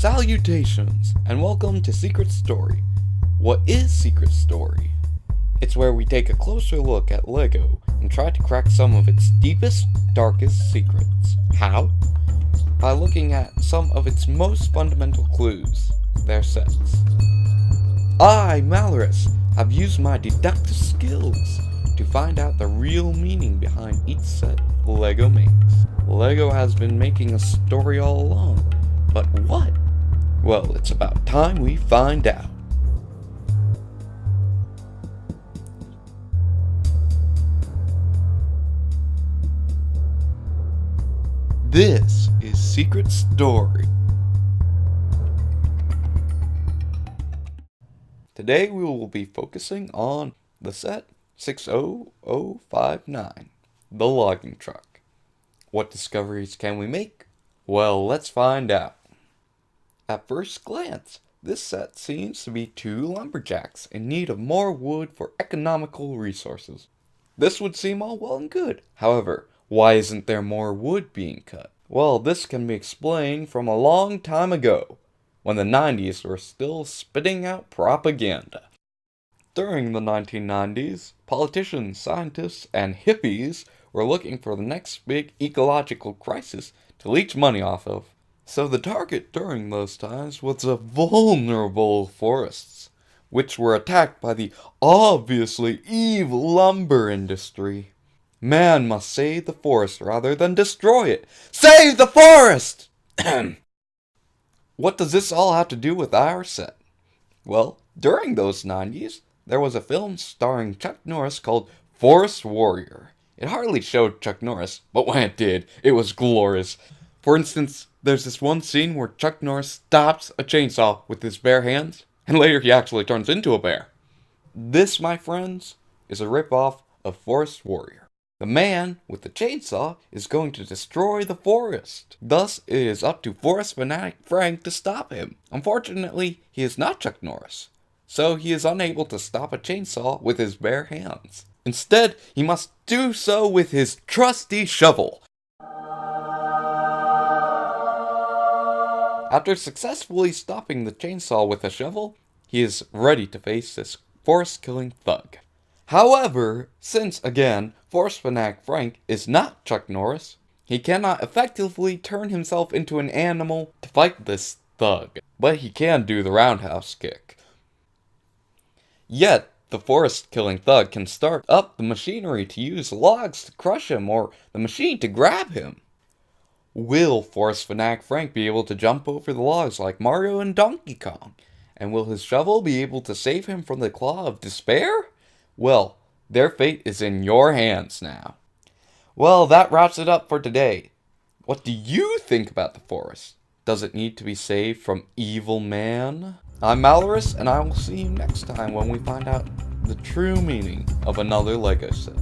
Salutations, and welcome to Secret Story. What is Secret Story? It's where we take a closer look at LEGO and try to crack some of its deepest, darkest secrets. How? By looking at some of its most fundamental clues, their sets. I, Malurus, have used my deductive skills to find out the real meaning behind each set LEGO makes. LEGO has been making a story all along, but what? Well, it's about time we find out. This is Secret Story. Today we will be focusing on the set 60059, the logging truck. What discoveries can we make? Well, let's find out. At first glance, this set seems to be two lumberjacks in need of more wood for economical resources. This would seem all well and good. However, why isn't there more wood being cut? Well, this can be explained from a long time ago, when the 90s were still spitting out propaganda. During the 1990s, politicians, scientists, and hippies were looking for the next big ecological crisis to leech money off of. So the target during those times was the vulnerable forests, which were attacked by the obviously evil lumber industry. Man must save the forest rather than destroy it. Save the forest! What does this all have to do with our set? Well, during those 90s, there was a film starring Chuck Norris called Forest Warrior. It hardly showed Chuck Norris, but when it did, it was glorious. For instance, there's this one scene where Chuck Norris stops a chainsaw with his bare hands, and later he actually turns into a bear. This, my friends, is a ripoff of Forest Warrior. The man with the chainsaw is going to destroy the forest. Thus, it is up to forest fanatic Frank to stop him. Unfortunately, he is not Chuck Norris, so he is unable to stop a chainsaw with his bare hands. Instead, he must do so with his trusty shovel. After successfully stopping the chainsaw with a shovel, he is ready to face this forest-killing thug. However, since, again, forest fanatic Frank is not Chuck Norris, he cannot effectively turn himself into an animal to fight this thug, but he can do the roundhouse kick. Yet, the forest-killing thug can start up the machinery to use logs to crush him or the machine to grab him. Will forest fanatic Frank be able to jump over the logs like Mario and Donkey Kong? And will his shovel be able to save him from the claw of despair? Well, their fate is in your hands now. Well, that wraps it up for today. What do you think about the forest? Does it need to be saved from evil man? I'm Malurus, and I will see you next time when we find out the true meaning of another LEGO set.